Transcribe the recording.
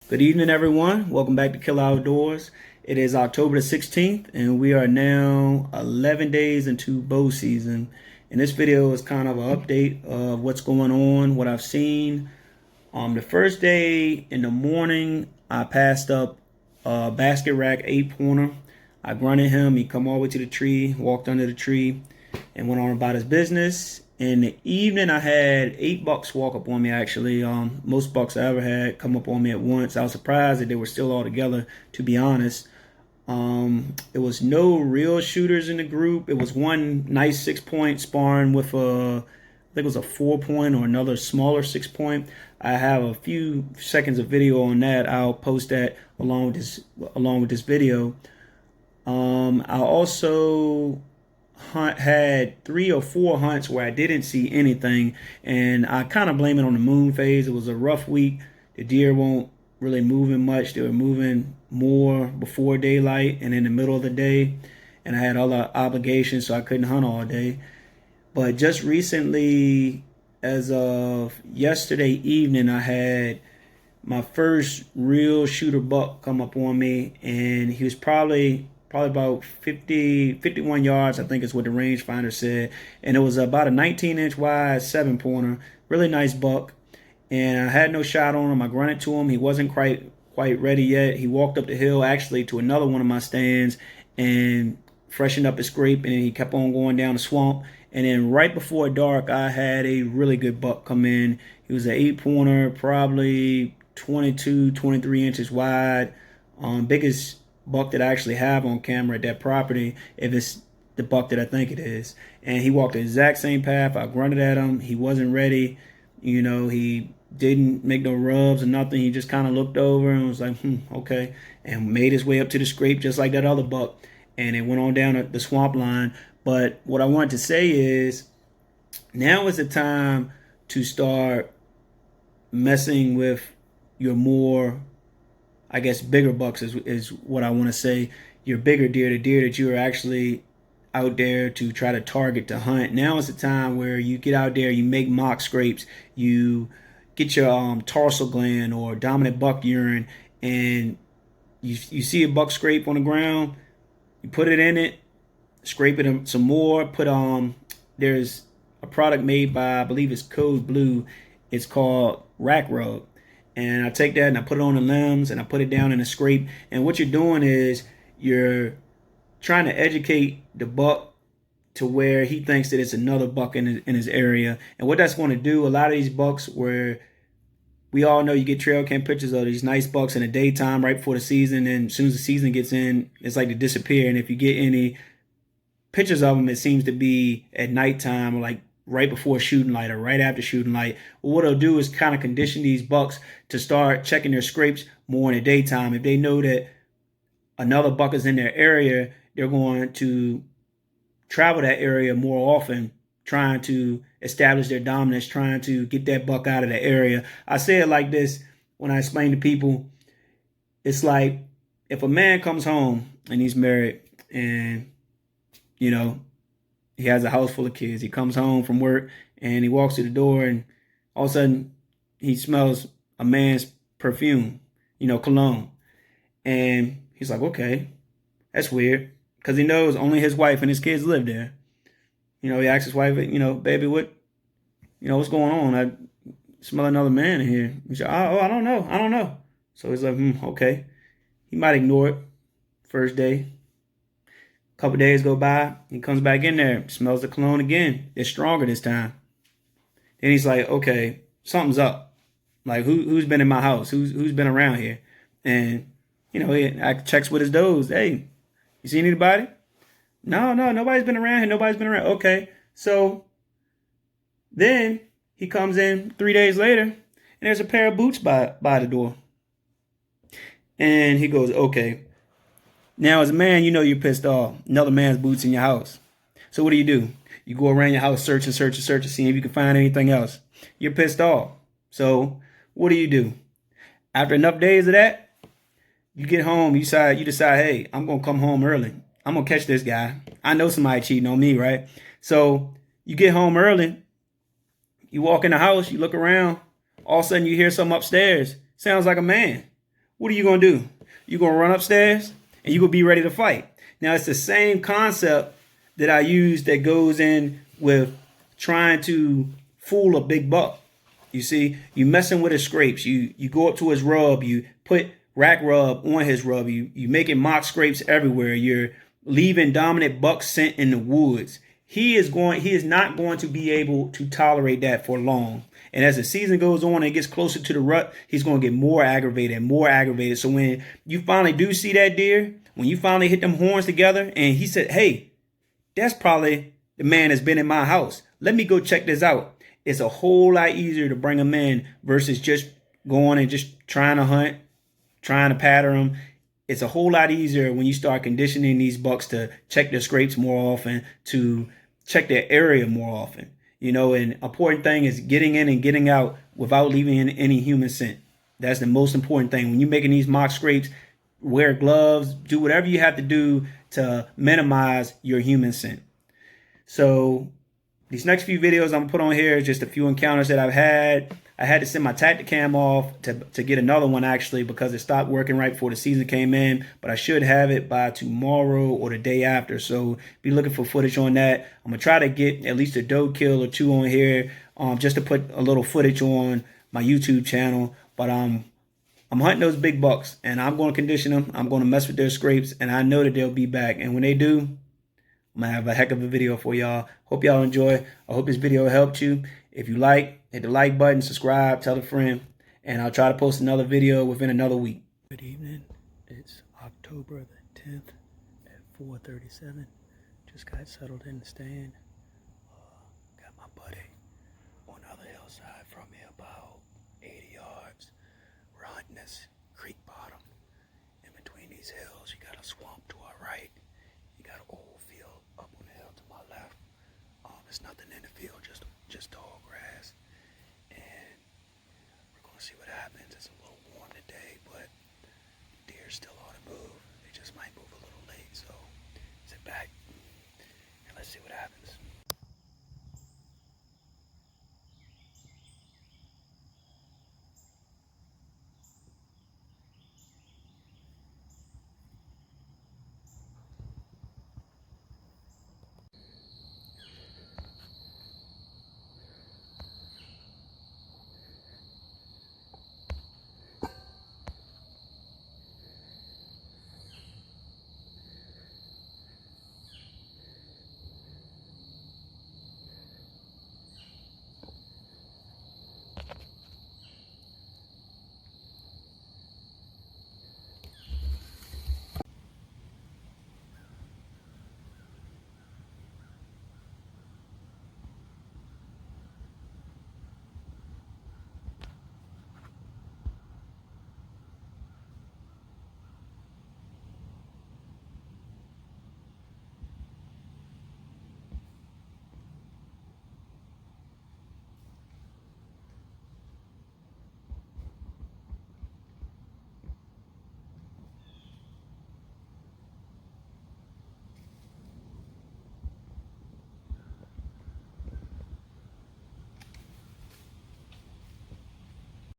Good evening, everyone. Welcome back to Kill Outdoors. It is October the 16th, and we are now 11 days into bow season. And this video is kind of an update of what's going on, what I've seen. The first day in the morning, I passed up a basket rack 8-pointer. I grunted him. He come all the way to the tree, walked under the tree, and went on about his business. In the evening, I had 8 bucks walk up on me, actually. Most bucks I ever had come up on me at once. I was surprised that they were still all together, to be honest. It was no real shooters in the group. It was one nice 6-point sparring with I think it was a 4-point or another smaller 6-point. I have a few seconds of video on that. I'll post that along with this video. I also had 3 or 4 hunts where I didn't see anything, and I kind of blame it on the moon phase. It was a rough week. The deer won't really moving much. They were moving more before daylight and in the middle of the day, and I had other obligations, so I couldn't hunt all day. But just recently, as of yesterday evening, I had my first real shooter buck come up on me, and he was probably about 51 yards, I think is what the rangefinder said. And it was about a 19-inch wide 7-pointer, really nice buck. And I had no shot on him. I grunted to him. He wasn't quite ready yet. He walked up the hill actually to another one of my stands and freshened up his scrape, and he kept on going down the swamp. And then right before dark, I had a really good buck come in. He was an 8-pointer, probably 22, 23 inches wide. Biggest buck that I actually have on camera at that property, if it's the buck that I think it is. And he walked the exact same path. I grunted at him. He wasn't ready. He didn't make no rubs or nothing. He just kind of looked over and was like, okay, and made his way up to the scrape just like that other buck. And it went on down the swamp line. But what I wanted to say is, now is the time to start messing with your more, I guess, bigger bucks is what I want to say. Your bigger deer, the deer that you are actually out there to try to target to hunt. Now is the time where you get out there, you make mock scrapes, you get your tarsal gland or dominant buck urine, and you see a buck scrape on the ground, you put it in it, scrape it some more, there's a product made by, I believe it's Code Blue. It's called Rack Rub. And I take that and I put it on the limbs and I put it down in a scrape. And what you're doing is you're trying to educate the buck to where he thinks that it's another buck in his area. And what that's going to do, a lot of these bucks where we all know you get trail cam pictures of these nice bucks in the daytime right before the season, and as soon as the season gets in, it's like they disappear. And if you get any pictures of them, it seems to be at nighttime or like right before shooting light or right after shooting light. Well, what they'll do is kind of condition these bucks to start checking their scrapes more in the daytime. If they know that another buck is in their area, they're going to travel that area more often, trying to establish their dominance, trying to get that buck out of the area. I say it like this when I explain to people. It's like if a man comes home and he's married and, he has a house full of kids. He comes home from work and he walks to the door, and all of a sudden he smells a man's perfume, cologne. And he's like, okay, that's weird, because he knows only his wife and his kids live there. He asks his wife, baby, what's going on? I smell another man in here. He said, oh, I don't know. So he's like, okay. He might ignore it first day. Couple days go by, he comes back in there, smells the cologne again. It's stronger this time. Then he's like, okay, something's up. Like, who's been in my house? Who's been around here? And I checks with his does. Hey, you see anybody? No, nobody's been around here. Nobody's been around. Okay, so then he comes in 3 days later, and there's a pair of boots by the door. And he goes, okay. Now, as a man, you're pissed off. Another man's boots in your house. So what do? You go around your house searching, seeing if you can find anything else. You're pissed off. So what do? After enough days of that, you get home, you decide, hey, I'm going to come home early. I'm going to catch this guy. I know somebody cheating on me, right? So you get home early. You walk in the house, you look around. All of a sudden, you hear something upstairs. Sounds like a man. what are you going to do? You're going to run upstairs and you're going to be ready to fight. Now, it's the same concept that I use that goes in with trying to fool a big buck. You see, you messing with his scrapes. You go up to his rub. You put rack rub on his rub. You making mock scrapes everywhere. You're leaving dominant buck scent in the woods. He is not going to be able to tolerate that for long. And as the season goes on and it gets closer to the rut, he's going to get more aggravated and more aggravated. So when you finally do see that deer, when you finally hit them horns together and he said, hey, that's probably the man that's been in my house. Let me go check this out. It's a whole lot easier to bring him in versus just going and just trying to hunt, trying to pattern them. It's a whole lot easier when you start conditioning these bucks to check their scrapes more often, to check their area more often. You know, an important thing is getting in and getting out without leaving any human scent. That's the most important thing. When you're making these mock scrapes, wear gloves, do whatever you have to do to minimize your human scent. So these next few videos I'm gonna put on here is just a few encounters that I've had. I had to send my Tactacam off to get another one actually because it stopped working right before the season came in. But I should have it by tomorrow or the day after. So be looking for footage on that. I'm gonna try to get at least a doe kill or two on here, just to put a little footage on my YouTube channel. But I'm hunting those big bucks and I'm gonna condition them. I'm gonna mess with their scrapes and I know that they'll be back. And when they do, I'm gonna have a heck of a video for y'all. Hope y'all enjoy. I hope this video helped you. If you like, hit the like button, subscribe, tell a friend, and I'll try to post another video within another week. Good evening. It's October the 10th at 4:37. Just got settled in the stand. Got my buddy on the other hillside from me about 80 yards. We're hunting this creek bottom. In between these hills, you got a swamp to our right. You got an old field up on the hill to my left. There's nothing in the field, just tall grass. And we're gonna see what happens. It's a